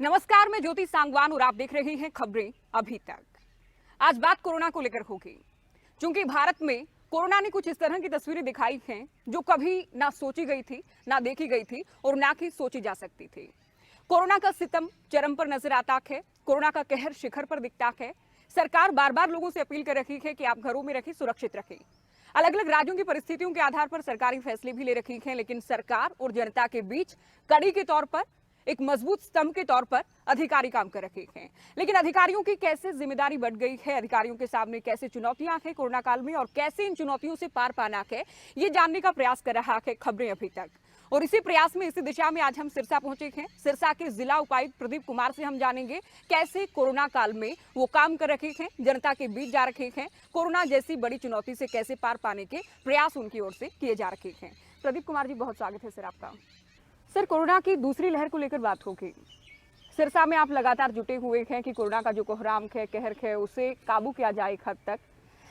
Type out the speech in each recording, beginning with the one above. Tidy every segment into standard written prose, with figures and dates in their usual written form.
नमस्कार, मैं ज्योति सांगवान और आप देख रहे हैं खबरें अभी तक। आज बात कोरोना को लेकर होगी, क्योंकि भारत में कोरोना ने कुछ इस तरह की तस्वीरें दिखाई हैं जो कभी ना सोची गई थी, ना देखी गई थी और ना कि सोची जा सकती थी। कोरोना का सितम चरम पर नजर आता है, कोरोना का कहर शिखर पर दिखता है। सरकार बार बार लोगों से अपील कर रही है कि आप घरों में रखें, सुरक्षित रखें। अलग अलग राज्यों की परिस्थितियों के आधार पर सरकारी फैसले भी ले रखी हैं, लेकिन सरकार और जनता के बीच कड़ी के तौर पर, एक मजबूत स्तंभ के तौर पर अधिकारी काम कर रहे हैं। लेकिन अधिकारियों की कैसे जिम्मेदारी बढ़ गई है, अधिकारियों के सामने कैसे चुनौतियां हैं कोरोना काल में और कैसे इन चुनौतियों से पार पाना है, ये जानने का प्रयास कर रहा है खबरें अभी तक। और इसी प्रयास में, इसी दिशा में आज हम सिरसा पहुंचे हैं। सिरसा के जिला उपायुक्त प्रदीप कुमार से हम जानेंगे कैसे कोरोना काल में वो काम कर रहे हैं, जनता के बीच जा रहे हैं, कोरोना जैसी बड़ी चुनौती से कैसे पार पाने के प्रयास उनकी ओर से किए जा रहे हैं। प्रदीप कुमार जी, बहुत स्वागत है सर आपका। सर, कोरोना की दूसरी लहर को लेकर बात होगी। सिरसा में आप लगातार जुटे हुए हैं कि कोरोना का जो कोहराम है, कहर है, उसे काबू किया जाए एक हद तक।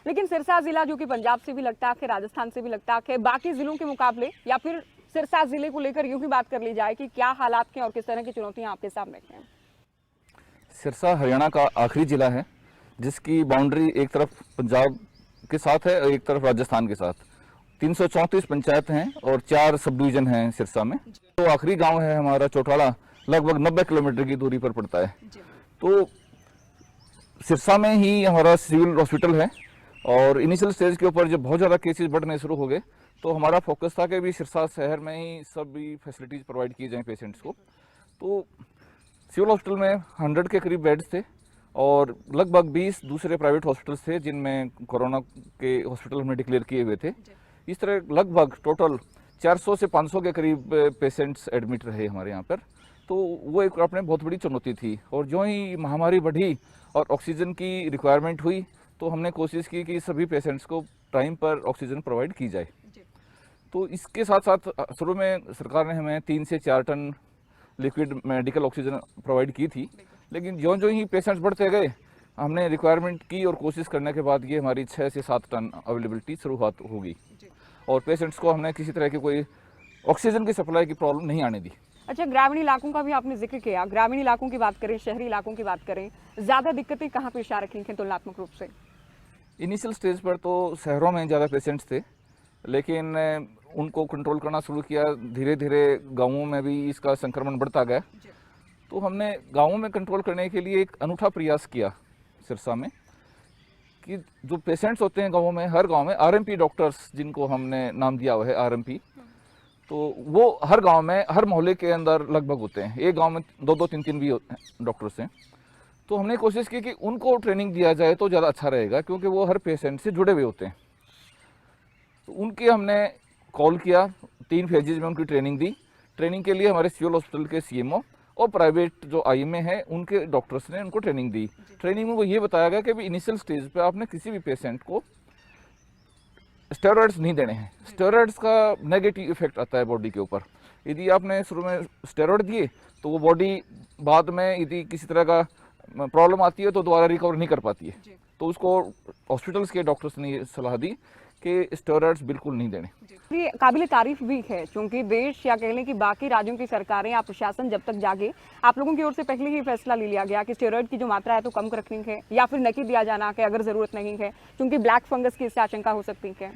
लेकिन सिरसा जिला जो कि पंजाब से भी लगता है, राजस्थान से भी लगता है, बाकी जिलों के मुकाबले, या फिर सिरसा जिले को लेकर यूं ही बात कर ली जाए कि क्या हालात हैं और किस तरह की चुनौतियां आपके सामने हैं। सिरसा हरियाणा का आखिरी जिला है जिसकी बाउंड्री एक तरफ पंजाब के साथ है और एक तरफ राजस्थान के साथ। 334 पंचायत हैं और 4 सब डिवीजन हैं सिरसा में। तो आखिरी गांव है हमारा चौटाला, लगभग 90 किलोमीटर की दूरी पर पड़ता है। तो सिरसा में ही हमारा सिविल हॉस्पिटल है और इनिशियल स्टेज के ऊपर जब बहुत ज़्यादा केसेस बढ़ने शुरू हो गए तो हमारा फोकस था कि भी सिरसा शहर में ही सभी फैसिलिटीज़ प्रोवाइड की जाएं पेशेंट्स को। तो सिविल हॉस्पिटल में 100 के करीब बेड्स थे और लगभग 20 दूसरे प्राइवेट हॉस्पिटल्स थे जिनमें कोरोना के हॉस्पिटल हमने डिक्लेयर किए हुए थे। इस तरह लगभग टोटल 400 से 500 के करीब पेशेंट्स एडमिट रहे हमारे यहाँ पर। तो वो एक अपने बहुत बड़ी चुनौती थी और जो ही महामारी बढ़ी और ऑक्सीजन की रिक्वायरमेंट हुई तो हमने कोशिश की कि सभी पेशेंट्स को टाइम पर ऑक्सीजन प्रोवाइड की जाए। तो इसके साथ साथ शुरू में सरकार ने हमें 3 से 4 tonne liquid medical oxygen provide की थी, लेकिन जो जो ही पेशेंट्स बढ़ते गए हमने रिक्वायरमेंट की और कोशिश करने के बाद ये हमारी 6 से 7 टन अवेलेबिलिटी शुरुआत होगी और पेशेंट्स को हमने किसी तरह की कोई ऑक्सीजन की सप्लाई की प्रॉब्लम नहीं आने दी। अच्छा, ग्रामीण इलाकों का भी आपने जिक्र किया। ग्रामीण इलाकों की बात करें, शहरी इलाकों की बात करें, ज्यादा दिक्कतें कहाँ पेश आ रही हैं तुलनात्मक रूप से? इनिशियल स्टेज पर तो शहरों में ज़्यादा पेशेंट्स थे, लेकिन उनको कंट्रोल करना शुरू किया। धीरे धीरे गाँवों में भी इसका संक्रमण बढ़ता गया। तो हमने गाँवों में कंट्रोल करने के लिए एक अनूठा प्रयास किया सिरसा में कि जो पेशेंट्स होते हैं गाँवों में, हर गांव में आरएमपी डॉक्टर्स, जिनको हमने नाम दिया हुआ है आरएमपी, तो वो हर गांव में, हर मोहल्ले के अंदर लगभग होते हैं। एक गांव में 2-2, 3-3 भी डॉक्टर्स हैं। तो हमने कोशिश की कि उनको ट्रेनिंग दिया जाए तो ज़्यादा अच्छा रहेगा, क्योंकि वो हर पेशेंट से जुड़े हुए होते हैं। तो उनके हमने कॉल किया, 3 फेजेज में उनकी ट्रेनिंग दी। ट्रेनिंग के लिए हमारे सिविल हॉस्पिटल के सीएमओ और प्राइवेट जो आईएमए है उनके डॉक्टर्स ने उनको ट्रेनिंग दी। ट्रेनिंग में वो ये बताया गया कि भी इनिशियल स्टेज पे आपने किसी भी पेशेंट को स्टेरॉइड्स नहीं देने हैं। स्टेरॉइड्स का नेगेटिव इफेक्ट आता है बॉडी के ऊपर। यदि आपने शुरू में स्टेरॉइड दिए तो वो बॉडी बाद में यदि किसी तरह का प्रॉब्लम आती है तो दोबारा रिकवर नहीं कर पाती है। तो उसको हॉस्पिटल्स के डॉक्टर्स ने सलाह दी कि स्टेरॉइड्स बिल्कुल नहीं देने। ये काबिल तारीफ भी है, क्योंकि देश या कह लें कि बाकी राज्यों की सरकारें या प्रशासन जब तक जागे, आप लोगों की ओर से पहले ही फैसला ले लिया गया कि स्टेरॉइड की जो मात्रा है तो कम रखनी है या फिर नकी दिया जाना है अगर जरूरत नहीं है, क्योंकि ब्लैक फंगस की इससे आशंका हो सकती है।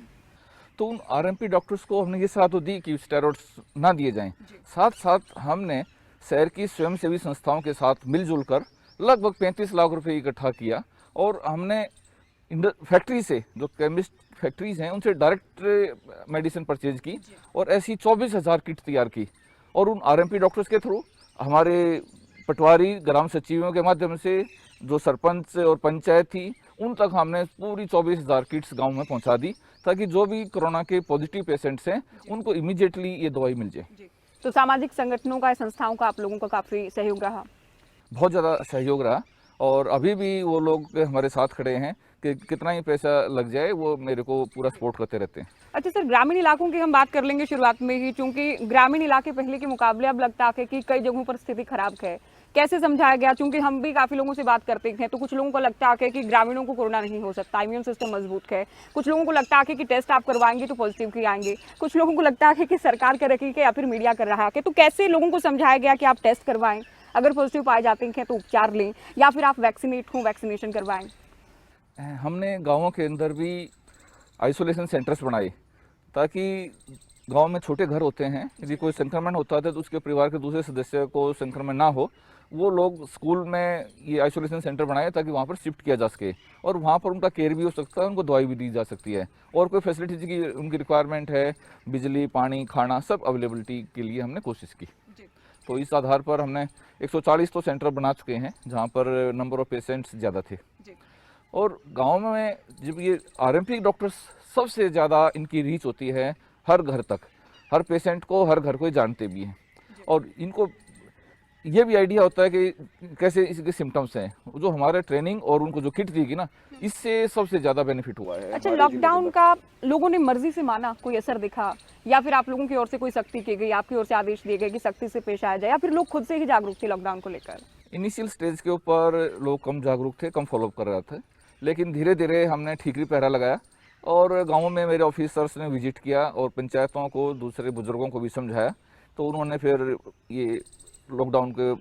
तो उन आरएमपी डॉक्टर्स को हमने ये सलाह तो दी कि स्टेरॉइड्स ना दिए जाएं। साथ साथ हमने शहर की स्वयंसेवी संस्थाओं के साथ मिलजुल कर लगभग 35 लाख रुपए इकट्ठा किया और हमने फैक्ट्री से, जो केमिस्ट फैक्ट्रीज हैं, उनसे डायरेक्ट मेडिसिन परचेज की और ऐसी 24,000 किट तैयार की। और उन आरएमपी डॉक्टर्स के थ्रू हमारे पटवारी, ग्राम सचिवों के माध्यम से जो सरपंच और पंचायत थी, उन तक हमने पूरी 24,000 किट्स गांव में पहुंचा दी, ताकि जो भी कोरोना के पॉजिटिव पेशेंट्स हैं उनको इमीडिएटली ये दवाई मिल जाए। तो सामाजिक संगठनों का, संस्थाओं का आप लोगों का काफी सहयोग रहा? बहुत ज़्यादा सहयोग रहा और अभी भी वो लोग हमारे साथ खड़े हैं कि कितना ही पैसा लग जाए वो मेरे को पूरा सपोर्ट करते रहते हैं। अच्छा सर, ग्रामीण इलाकों की हम बात कर लेंगे शुरुआत में ही, क्योंकि ग्रामीण इलाके पहले के मुकाबले अब लगता है कि कई जगहों पर स्थिति खराब है। कैसे समझाया गया? क्योंकि हम भी काफी लोगों से बात करते हैं तो कुछ लोगों को लगता है कि ग्रामीणों को कोरोना नहीं हो सकता, इम्यून सिस्टम मजबूत है। कुछ लोगों को लगता है कि टेस्ट आप करवाएंगे तो पॉजिटिव ही आएंगे। कुछ लोगों को लगता है कि सरकार कर रही है या फिर मीडिया कर रहा है। तो कैसे लोगों को समझाया गया कि आप टेस्ट करवाएं, अगर पॉजिटिव पाए जाते हैं तो उपचार लें, या फिर आप वैक्सीनेट हों, वैक्सीनेशन करवाएं? हमने गांवों के अंदर भी आइसोलेशन सेंटर्स बनाए ताकि गांव में छोटे घर होते हैं, यदि कोई संक्रमण होता है तो उसके परिवार के दूसरे सदस्य को संक्रमण ना हो, वो लोग स्कूल में ये आइसोलेशन सेंटर बनाए ताकि वहाँ पर शिफ्ट किया जा सके और वहाँ पर उनका केयर भी हो सकता है, उनको दवाई भी दी जा सकती है और कोई फैसिलिटीज की उनकी रिक्वायरमेंट है, बिजली, पानी, खाना सब अवेलेबिलिटी के लिए हमने कोशिश की। तो इस आधार पर हमने 140 तो सेंटर बना चुके हैं जहाँ पर नंबर ऑफ पेशेंट्स ज़्यादा थे। और गांव में जब ये आरएमपी डॉक्टर्स सबसे ज़्यादा इनकी रीच होती है हर घर तक, हर पेशेंट को, हर घर को ये जानते भी हैं और इनको ये भी आइडिया होता है कि कैसे इसके सिम्टम्स हैं। जो हमारे ट्रेनिंग और उनको जो किट दी गई ना, इससे सबसे ज़्यादा बेनिफिट हुआ है। अच्छा, लॉकडाउन का लोगों ने मर्जी से माना, कोई असर दिखा, या फिर आप लोगों की ओर से कोई सख्ती की गई, आपकी ओर से आदेश दिए गए कि सख्ती से पेश आया जाए, या फिर लोग खुद से ही जागरूक थे लॉकडाउन को लेकर? इनिशियल स्टेज के ऊपर लोग कम जागरूक थे, कम फॉलोअप कर रहे थे, लेकिन धीरे धीरे हमने ठीकरी पहरा लगाया और गाँवों में मेरे ऑफिसर्स ने विजिट किया और पंचायतों को, दूसरे बुजुर्गों को भी समझाया, तो उन्होंने फिर ये लॉकडाउन के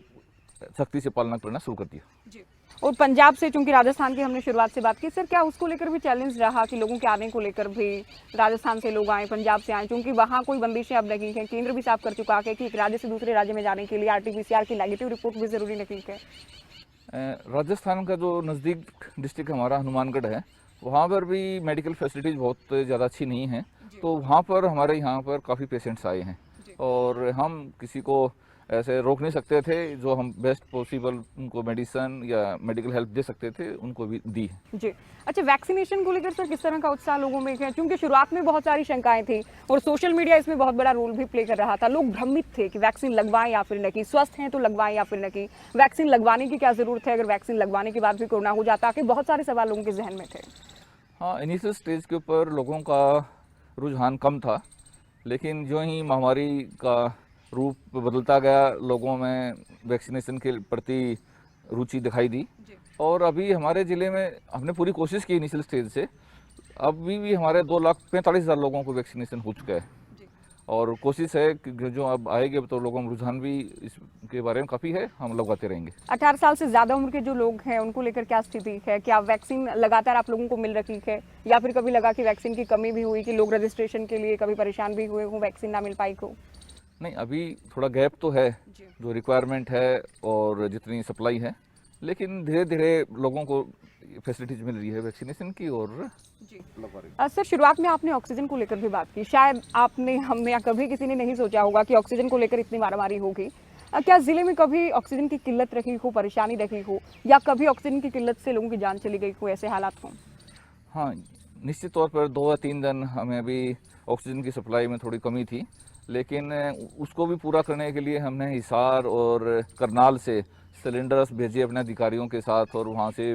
सख्ती से पालना करना शुरू कर दिया। जी। और पंजाब से, चूंकि राजस्थान की हमने शुरुआत से बात की, सर क्या उसको लेकर भी चैलेंज रहा कि लोगों के आने को लेकर भी राजस्थान से लोग आए, पंजाब से आए, क्योंकि वहाँ कोई बंदिशें अब नहीं है, केंद्र भी साफ कर चुका है कि एक राज्य से दूसरे राज्य में जाने के लिए RT-PCR की नेगेटिव रिपोर्ट भी जरूरी नहीं है? राजस्थान का जो नज़दीक डिस्ट्रिक्ट हमारा हनुमानगढ़ है, वहाँ पर भी मेडिकल फैसिलिटीज़ बहुत ज़्यादा अच्छी नहीं हैं, तो वहाँ पर हमारे यहाँ पर काफ़ी पेशेंट्स आए हैं और हम किसी को ऐसे रोक नहीं सकते थे। जो हम बेस्ट पॉसिबल उनको मेडिसिन या मेडिकल हेल्प दे सकते थे, उनको भी दी है। जी। अच्छा, वैक्सीनेशन को लेकर सर किस तरह का उत्साह लोगों में है? क्योंकि शुरुआत में बहुत सारी शंकाएं थी और सोशल मीडिया इसमें बहुत बड़ा रोल भी प्ले कर रहा था। लोग भ्रमित थे कि वैक्सीन लगवाएं या फिर नहीं, स्वस्थ हैं तो लगवाएं या फिर नहीं, वैक्सीन लगवाने की क्या जरूरत है, अगर वैक्सीन लगवाने के बाद भी कोरोना हो जाता है, बहुत सारे सवाल लोगों के जहन में थे। हाँ, इनिशियल स्टेज के ऊपर लोगों का रुझान कम था, लेकिन जो ही महामारी का रूप बदलता गया, लोगों में वैक्सीनेशन के प्रति रुचि दिखाई दी और अभी हमारे ज़िले में हमने पूरी कोशिश की इनिशियल स्टेज से, अभी भी हमारे 2,45,000 लोगों को वैक्सीनेशन हो चुका है और कोशिश है कि जो अब आएंगे तो लोगों में रुझान भी इसके बारे में काफ़ी है, हम लगवाते रहेंगे। 18 साल से ज़्यादा उम्र के जो लोग हैं उनको लेकर क्या स्थिति है? क्या वैक्सीन लगातार आप लोगों को मिल रही है, या फिर कभी लगा कि वैक्सीन की कमी भी हुई, कि लोग रजिस्ट्रेशन के लिए कभी परेशान भी हुए हों, वैक्सीन ना मिल पाई हो? नहीं, अभी थोड़ा गैप तो है, जो रिक्वायरमेंट है और जितनी सप्लाई है, लेकिन धीरे धीरे लोगों को फैसिलिटीज मिल रही है वैक्सीनेशन की और लगवा रही। सर, शुरुआत में आपने ऑक्सीजन को लेकर भी बात की, शायद आपने, हमने या कभी किसी ने नहीं सोचा होगा कि ऑक्सीजन को लेकर इतनी मारामारी होगी। क्या जिले में कभी ऑक्सीजन की किल्लत रही हो, परेशानी रही हो, या कभी ऑक्सीजन की किल्लत से लोगों की जान चली गई हो, ऐसे हालात हों? हाँ, निश्चित तौर पर 2 या 3 दिन हमें अभी ऑक्सीजन की सप्लाई में थोड़ी कमी थी, लेकिन उसको भी पूरा करने के लिए हमने हिसार और करनाल से सिलेंडर्स भेजे अपने अधिकारियों के साथ और वहाँ से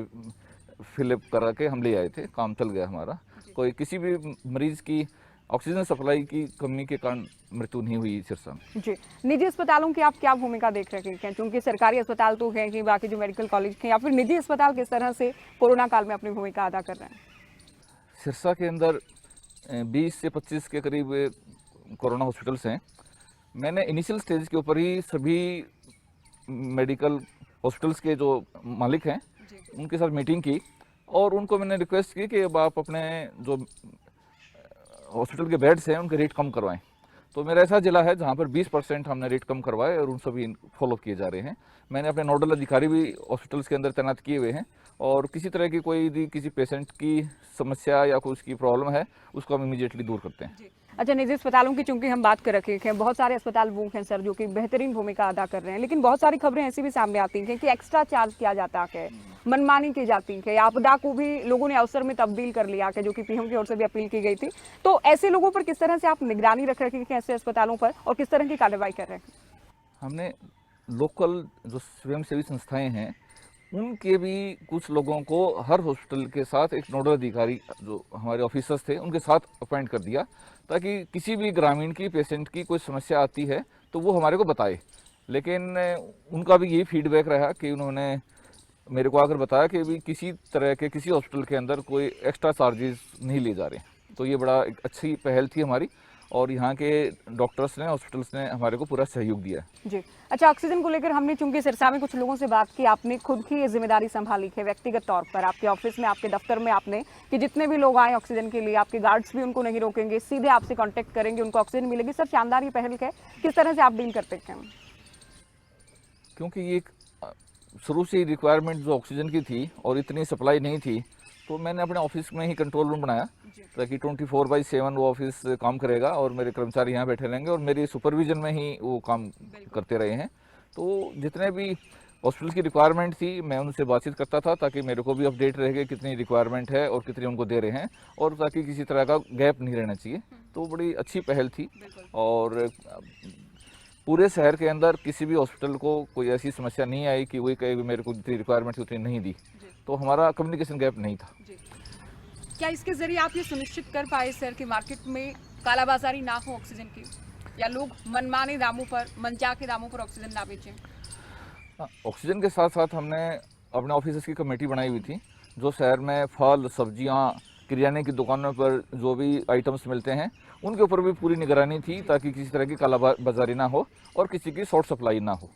फिलअप करा के हम ले आए थे, काम चल गया हमारा। कोई किसी भी मरीज की ऑक्सीजन सप्लाई की कमी के कारण मृत्यु नहीं हुई सिरसा में। जी। निजी अस्पतालों की आप क्या भूमिका देख रहे हैं? क्योंकि सरकारी अस्पताल तो हैं कि बाकी जो मेडिकल कॉलेज हैं, या फिर निजी अस्पताल किस तरह से कोरोना काल में अपनी भूमिका अदा कर रहे हैं? सिरसा के अंदर 20 से 25 के करीब कोरोना हॉस्पिटल्स हैं। मैंने इनिशियल स्टेज के ऊपर ही सभी मेडिकल हॉस्पिटल्स के जो मालिक हैं उनके साथ मीटिंग की और उनको मैंने रिक्वेस्ट की कि अब आप अपने जो हॉस्पिटल के बेड्स हैं उनके रेट कम करवाएं। तो मेरा ऐसा जिला है जहाँ पर 20% हमने रेट कम करवाए और उन सभी फॉलो किए जा रहे हैं। मैंने अपने नोडल अधिकारी भी हॉस्पिटल्स के अंदर तैनात किए हुए हैं और किसी तरह की कोई यदि किसी पेशेंट की समस्या या कोई उसकी प्रॉब्लम है उसको हम इमीडिएटली दूर करते हैं। अच्छा, निजी अस्पतालों की चूंकि हम बात कर रखे हैं, बहुत सारे अस्पताल वो हैं सर जो कि बेहतरीन भूमिका अदा कर रहे हैं, लेकिन बहुत सारी खबरें ऐसी भी सामने आती हैं कि एक्स्ट्रा चार्ज किया जाता है, मनमानी की जाती है, आपदा को भी लोगों ने अवसर में तब्दील कर लिया है, जो कि पीएम की ओर से भी अपील की गई थी। तो ऐसे लोगों पर किस तरह से आप निगरानी रख रहे हैं ऐसे अस्पतालों पर, और किस तरह की कार्रवाई कर रहे हैं? हमने लोकल जो स्वयंसेवी संस्थाएं हैं उनके भी कुछ लोगों को हर हॉस्पिटल के साथ एक नोडल अधिकारी जो हमारे ऑफिसर्स थे उनके साथ अपॉइंट कर दिया ताकि किसी भी ग्रामीण की पेशेंट की कोई समस्या आती है तो वो हमारे को बताए। लेकिन उनका भी यही फीडबैक रहा कि उन्होंने मेरे को आकर बताया कि भी किसी तरह के किसी हॉस्पिटल के अंदर कोई एक्स्ट्रा चार्जेस नहीं लिए जा रहे। तो ये बड़ा एक अच्छी पहल थी हमारी और यहाँ के डॉक्टर्स ने, हॉस्पिटल्स ने हमारे को पूरा सहयोग दिया है। जी। अच्छा, ऑक्सीजन को लेकर हमने चूंकि सिरसा में कुछ लोगों से बात की, आपने खुद की ये जिम्मेदारी संभाली है व्यक्तिगत तौर पर, आपके ऑफिस में, आपके दफ्तर में आपने, कि जितने भी लोग आए ऑक्सीजन के लिए, आपके गार्ड्स भी उनको नहीं रोकेंगे, सीधे आपसे कांटेक्ट करेंगे, उनको ऑक्सीजन मिलेगी। सर, शानदार ये पहल है। किस तरह से आप डील करते हैं? क्योंकि ये शुरू से ही रिक्वायरमेंट जो ऑक्सीजन की थी और इतनी सप्लाई नहीं थी, तो मैंने अपने ऑफिस में ही कंट्रोल रूम बनाया ताकि 24/7 वो ऑफिस काम करेगा और मेरे कर्मचारी यहाँ बैठे रहेंगे और मेरी सुपरविजन में ही वो काम करते रहे हैं। तो जितने भी हॉस्पिटल की रिक्वायरमेंट थी मैं उनसे बातचीत करता था ताकि मेरे को भी अपडेट रहेगा कितनी रिक्वायरमेंट है और कितनी उनको दे रहे हैं, और ताकि किसी तरह का गैप नहीं रहना चाहिए। तो बड़ी अच्छी पहल थी और पूरे शहर के अंदर किसी भी हॉस्पिटल को कोई ऐसी समस्या नहीं आई कि वही कहे मेरे को जितनी रिक्वायरमेंट थी उतनी नहीं दी। तो हमारा कम्युनिकेशन गैप नहीं था। क्या इसके जरिए आप ये सुनिश्चित कर पाए सर कि मार्केट में कालाबाजारी ना हो ऑक्सीजन की, या लोग मनमाने दामों पर, मनचाहे दामों पर ऑक्सीजन ना बेचें? ऑक्सीजन के साथ साथ हमने अपने ऑफिसर्स की कमेटी बनाई हुई थी, जो शहर में फल, सब्जियां, किराने की दुकानों पर जो भी आइटम्स मिलते हैं उनके ऊपर भी पूरी निगरानी थी ताकि किसी तरह की कालाबाजारी ना हो और किसी की शॉर्ट सप्लाई ना हो।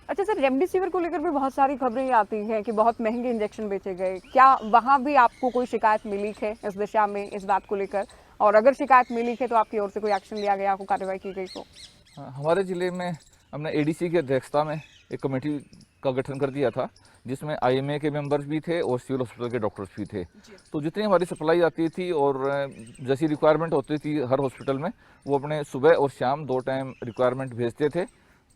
अच्छा सर, रेमडेसिविर को लेकर भी बहुत सारी खबरें आती हैं कि बहुत महंगे इंजेक्शन बेचे गए। क्या वहाँ भी आपको कोई शिकायत मिली है इस दिशा में, इस बात को लेकर? और अगर शिकायत मिली है तो आपकी ओर से कोई एक्शन लिया गया, कोई कार्रवाई की गई हो? हमारे ज़िले में हमने एडीसी की अध्यक्षता में एक कमेटी का गठन कर दिया था, जिसमें आईएमए के मेंबर्स भी थे और सिविल हॉस्पिटल के डॉक्टर्स भी थे। तो जितनी हमारी सप्लाई आती थी और जैसी रिक्वायरमेंट होती थी हर हॉस्पिटल में, वो अपने सुबह और शाम 2 टाइम रिक्वायरमेंट भेजते थे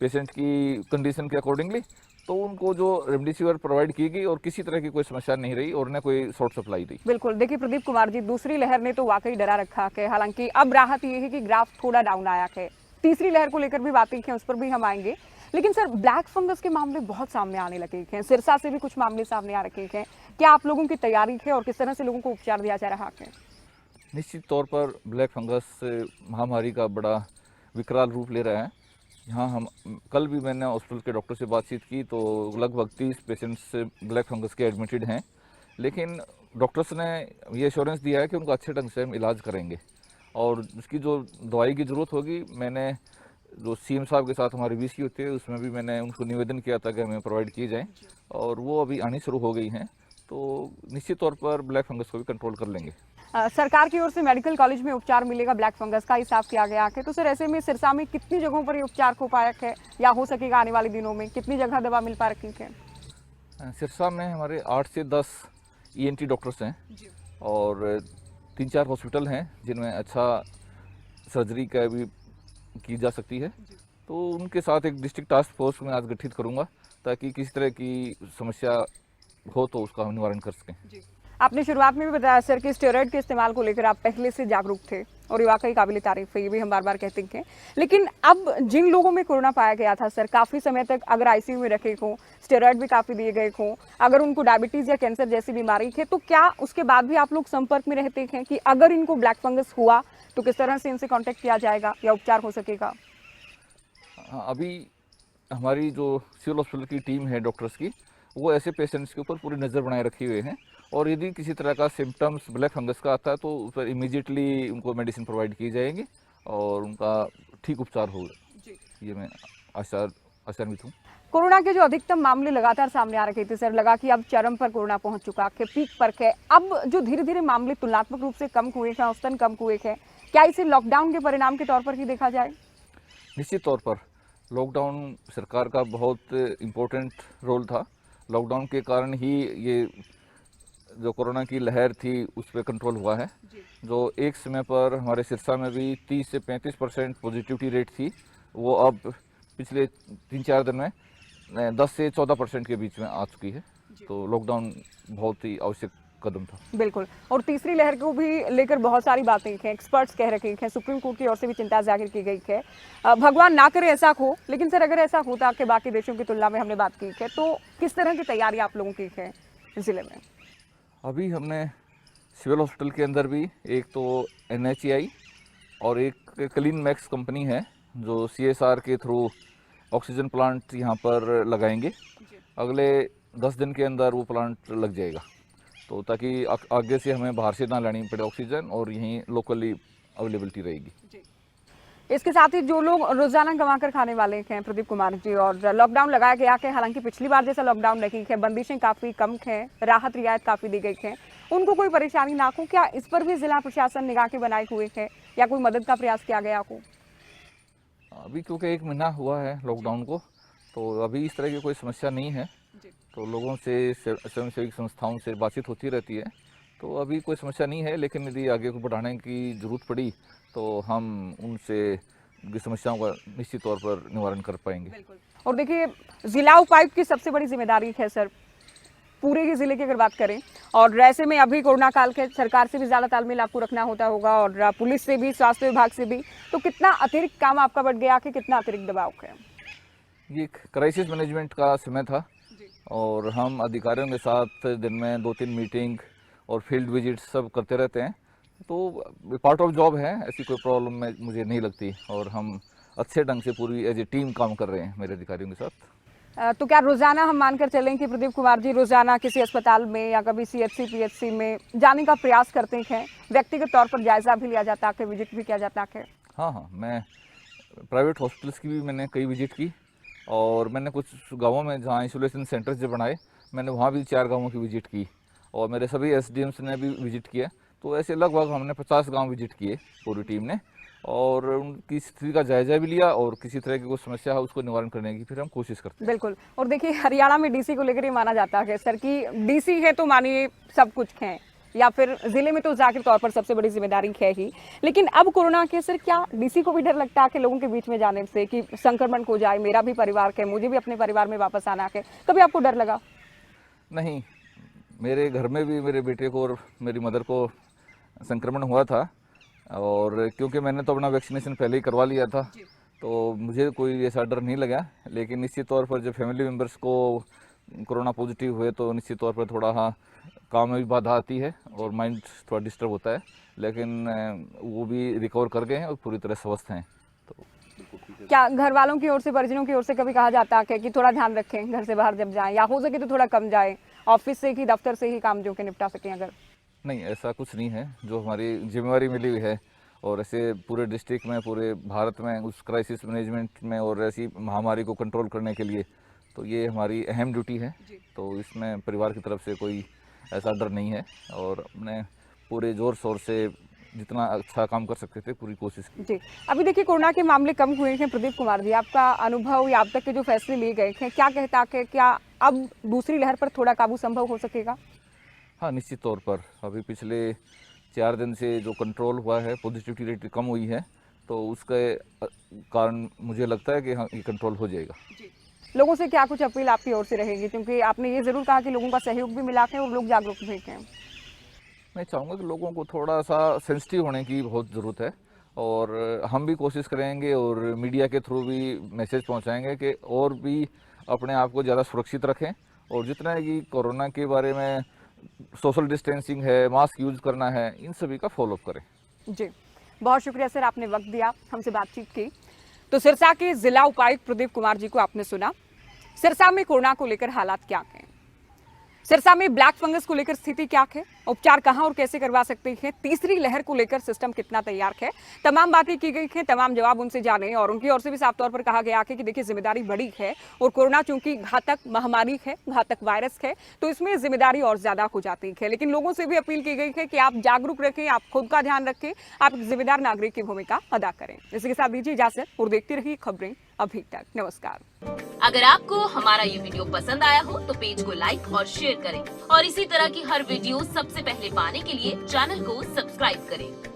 पेशेंट की कंडीशन के अकॉर्डिंगली। तो उनको जो रेमडेसिविर प्रोवाइड की गई और किसी तरह की कोई समस्या नहीं रही और न कोई शॉर्ट सप्लाई रही। बिल्कुल। देखिए प्रदीप कुमार जी, दूसरी लहर ने तो वाकई डरा रखा है। हालांकि अब राहत ये है कि ग्राफ थोड़ा डाउन आया है। तीसरी लहर को लेकर भी बातें हैं, उस पर भी हम आएंगे। लेकिन सर, ब्लैक फंगस के मामले बहुत सामने आने लगे हैं। सिरसा से भी कुछ मामले सामने आ रखे हैं। क्या आप लोगों की तैयारी है और किस तरह से लोगों को उपचार दिया जा रहा है? निश्चित तौर पर ब्लैक फंगस महामारी का बड़ा विकराल रूप ले रहा है। यहाँ हम कल भी मैंने हॉस्पिटल के डॉक्टर से बातचीत की तो लगभग 30 पेशेंट्स ब्लैक फंगस के एडमिटेड हैं, लेकिन डॉक्टर्स ने ये एश्योरेंस दिया है कि उनको अच्छे ढंग से हम इलाज करेंगे और उसकी जो दवाई की ज़रूरत होगी, मैंने जो सीएम साहब के साथ हमारी वीसी होती है उसमें भी मैंने उनको निवेदन किया था कि हमें प्रोवाइड किए जाएँ और वो अभी आनी शुरू हो गई हैं। तो निश्चित तौर पर ब्लैक फंगस को भी कंट्रोल कर लेंगे। सरकार की ओर से मेडिकल कॉलेज में उपचार मिलेगा ब्लैक फंगस का, हिसाब किया गया है। तो सर, ऐसे में सिरसा में कितनी जगहों पर ये उपचार हो पाया है या हो सकेगा आने वाले दिनों में? कितनी जगह दवा मिल पा रही है? सिरसा में हमारे 8 से 10 ईएनटी डॉक्टर्स हैं और 3-4 हॉस्पिटल हैं जिनमें अच्छा सर्जरी का भी की जा सकती है। तो उनके साथ एक डिस्ट्रिक्ट टास्क फोर्स में आज गठित करूंगा ताकि किसी तरह की समस्या हो तो उसका हम निवारण कर सकें। आपने शुरुआत में भी बताया सर कि स्टेरॉइड के इस्तेमाल को लेकर आप पहले से जागरूक थे और ये वाकई काबिल तारीफ है, ये भी हम बार बार कहते हैं। लेकिन अब जिन लोगों में कोरोना पाया गया था सर, काफ़ी समय तक अगर आईसीयू में रखे हों, स्टेरॉइड भी काफ़ी दिए गए हों, अगर उनको डायबिटीज़ या कैंसर जैसी बीमारी है, तो क्या उसके बाद भी आप लोग संपर्क में रहते हैं कि अगर इनको ब्लैक फंगस हुआ तो किस तरह से इनसे कॉन्टेक्ट किया जाएगा या उपचार हो सकेगा? अभी हमारी जो सिविल हॉस्पिटल की टीम है डॉक्टर्स की, वो ऐसे पेशेंट्स के ऊपर पूरी नज़र बनाए रखे हुए हैं और यदि किसी तरह का सिम्टम्स ब्लैक फंगस का आता है तो उस पर इमीडिएटली उनको मेडिसिन प्रोवाइड की जाएगी और उनका ठीक उपचार होगा। ये मैं आशान्वित हूँ। कोरोना के जो अधिकतम मामले लगातार सामने आ रहे थे सर, लगा कि अब चरम पर कोरोना पहुंच चुका है, पीक पर है। अब जो धीरे धीरे मामले तुलनात्मक रूप से कम हुए हैं, औसतन कम हुए हैं, क्या इसे लॉकडाउन के परिणाम के तौर पर ही देखा जाए? निश्चित तौर पर लॉकडाउन सरकार का बहुत इम्पोर्टेंट रोल था। लॉकडाउन के कारण ही ये जो कोरोना की लहर थी उस पर कंट्रोल हुआ है। जो एक समय पर हमारे सिरसा में भी 30 से 35% पॉजिटिविटी रेट थी, वो अब पिछले 3-4 दिन में 10 से 14% के बीच में आ चुकी है। तो लॉकडाउन बहुत ही आवश्यक कदम था। बिल्कुल। और तीसरी लहर को भी लेकर बहुत सारी बातें हैं, एक्सपर्ट्स कह रहे हैं, सुप्रीम कोर्ट की ओर से भी चिंता जाहिर की गई है। भगवान ना करे ऐसा हो, लेकिन सर अगर ऐसा होता कि बाकी देशों की तुलना में हमने बात की है, तो किस तरह की तैयारी आप लोगों की है जिले में? अभी हमने सिविल हॉस्पिटल के अंदर भी एक तो NHAI और एक क्लीन मैक्स कंपनी है जो CSR के थ्रू ऑक्सीजन प्लांट यहाँ पर लगाएंगे। अगले 10 दिन के अंदर वो प्लांट लग जाएगा, तो ताकि आगे से हमें बाहर से ना लानी पड़े ऑक्सीजन और यहीं लोकली अवेलेबिलिटी रहेगी। इसके साथ ही जो लोग रोजाना कमा कर खाने वाले हैं प्रदीप कुमार जी, और लॉकडाउन लगाया गया है, हालांकि पिछली बार जैसा लॉकडाउन नहीं है, बंदिशें काफी कम हैं, राहत रियायत काफी दी गई है, उनको कोई परेशानी ना हो, क्या इस पर भी जिला प्रशासन निगाह के बनाए हुए है या कोई मदद का प्रयास किया गया हो? अभी क्योंकि 1 महीना हुआ है लॉकडाउन को, तो अभी इस तरह की कोई समस्या नहीं है। तो लोगों से, स्वयंसेवी संस्थाओं से बातचीत होती रहती है, तो अभी कोई समस्या नहीं है। लेकिन यदि आगे को बढ़ाने की जरूरत पड़ी तो हम उनसे समस्याओं का निश्चित तौर पर निवारण कर पाएंगे। और देखिए, जिला उपायुक्त की सबसे बड़ी जिम्मेदारी है सर, पूरे ही जिले की अगर बात करें, और ऐसे में अभी कोरोना काल के सरकार से भी ज्यादा तालमेल आपको रखना होता होगा, और पुलिस से भी, स्वास्थ्य विभाग से भी, तो कितना अतिरिक्त काम आपका बढ़ गया कि कितना अतिरिक्त दबाव है? ये एक क्राइसिस मैनेजमेंट का समय था और हम अधिकारियों के साथ दिन में 2-3 मीटिंग और फील्ड विजिट सब करते रहते हैं। तो पार्ट ऑफ जॉब है, ऐसी कोई प्रॉब्लम में मुझे नहीं लगती, और हम अच्छे ढंग से पूरी एज ए टीम काम कर रहे हैं मेरे अधिकारियों के साथ। तो क्या रोजाना हम मानकर चलें कि प्रदीप कुमार जी रोजाना किसी अस्पताल में या कभी CHC PHC में जाने का प्रयास करते हैं, व्यक्तिगत तौर पर जायजा भी लिया जाता है, विजिट भी किया जाता है? हाँ, मैं प्राइवेट हॉस्पिटल्स की भी मैंने कई विजिट की, और मैंने कुछ गांवों में जहाँ आइसोलेशन सेंटर्स जो बनाए, मैंने वहाँ भी 4 गांवों की विजिट की, और मेरे सभी SDMs ने भी विजिट किया। तो ऐसे लगभग हमने 50 गांव विजिट किए पूरी टीम ने, और उनकी स्थिति का जायजा भी लिया, और किसी तरह की कोई समस्या है उसको निवारण करने की फिर हम कोशिश करते हैं। बिल्कुल। और देखिए, हरियाणा में DC को लेकर ये माना जाता है सर कि DC है तो मानिए सब कुछ है, या फिर जिले में तो जाहिर तौर पर सबसे बड़ी जिम्मेदारी है ही, लेकिन अब कोरोना के सर क्या DC को भी डर लगता है कि लोगों के बीच में जाने से कि संक्रमण हो जाए, मेरा भी परिवार है, मुझे भी अपने परिवार में वापस आना है, कभी आपको डर लगा? नहीं, मेरे घर में भी मेरे बेटे को और मेरी मदर को संक्रमण हुआ था, और क्योंकि मैंने तो अपना वैक्सीनेशन पहले ही करवा लिया था, तो मुझे कोई ऐसा डर नहीं लगा। लेकिन निश्चित तौर पर जब फैमिली मेम्बर्स को कोरोना पॉजिटिव हुए तो निश्चित तौर पर थोड़ा काम में भी बाधा आती है और माइंड थोड़ा डिस्टर्ब होता है, लेकिन वो भी रिकवर कर गए हैं और पूरी तरह स्वस्थ हैं। तो क्या घर वालों की ओर से, परिजनों की ओर से कभी कहा जाता है कि थोड़ा ध्यान रखें घर से बाहर जब जाएं, या हो सके तो थोड़ा कम जाएं, ऑफिस से ही, दफ्तर से ही काम जो के निपटा सकें? अगर नहीं, ऐसा कुछ नहीं है, जो हमारी जिम्मेवारी मिली हुई है, और ऐसे पूरे डिस्ट्रिक्ट में, पूरे भारत में उस क्राइसिस मैनेजमेंट में और ऐसी महामारी को कंट्रोल करने के लिए, तो ये हमारी अहम ड्यूटी है। तो इसमें परिवार की तरफ से कोई ऐसा डर नहीं है, और अपने पूरे जोर शोर से जितना अच्छा काम कर सकते थे पूरी कोशिश की। जी, अभी देखिए कोरोना के मामले कम हुए हैं प्रदीप कुमार जी, आपका अनुभव या अब तक के जो फैसले लिए गए हैं, क्या कहता है, क्या अब दूसरी लहर पर थोड़ा काबू संभव हो सकेगा? हाँ, निश्चित तौर पर अभी पिछले 4 दिन से जो कंट्रोल हुआ है, पॉजिटिविटी रेट कम हुई है, तो उसके कारण मुझे लगता है कि हाँ, ये कंट्रोल हो जाएगा। लोगों से क्या कुछ अपील आपकी ओर से रहेगी, क्योंकि आपने ये जरूर कहा कि लोगों का सहयोग भी मिला है और लोग जागरूक भी हैं? मैं चाहूँगा कि लोगों को थोड़ा सा सेंसिटिव होने की बहुत ज़रूरत है, और हम भी कोशिश करेंगे और मीडिया के थ्रू भी मैसेज पहुंचाएंगे कि और भी अपने आप को ज़्यादा सुरक्षित रखें, और जितना है कि कोरोना के बारे में सोशल डिस्टेंसिंग है, मास्क यूज करना है, इन सभी का फॉलोअप करें। जी, बहुत शुक्रिया सर, आपने वक्त दिया, हमसे बातचीत की। तो सिरसा के जिला उपायुक्त प्रदीप कुमार जी को आपने सुना। सिरसा में कोरोना को लेकर हालात क्या हैं, सिरसा में ब्लैक फंगस को लेकर स्थिति क्या है, उपचार कहां और कैसे करवा सकते हैं, तीसरी लहर को लेकर सिस्टम कितना तैयार है, तमाम बातें की गई हैं, तमाम जवाब उनसे जाने, और उनकी ओर से भी साफ तौर पर कहा गया है कि देखिए जिम्मेदारी बड़ी है, और कोरोना चूंकि घातक महामारी है, घातक वायरस है, तो इसमें जिम्मेदारी और ज्यादा हो जाती है। लेकिन लोगों से भी अपील की गई है कि आप जागरूक रखें, आप खुद का ध्यान रखें, आप एक जिम्मेदार नागरिक की भूमिका अदा करें। इसी के साथ दीजिए इजाजत और देखती रहिए खबरें अभी तक। नमस्कार। अगर आपको हमारा ये वीडियो पसंद आया हो तो पेज को लाइक और शेयर करें, और इसी तरह की हर वीडियो सबसे पहले पाने के लिए चैनल को सब्सक्राइब करें।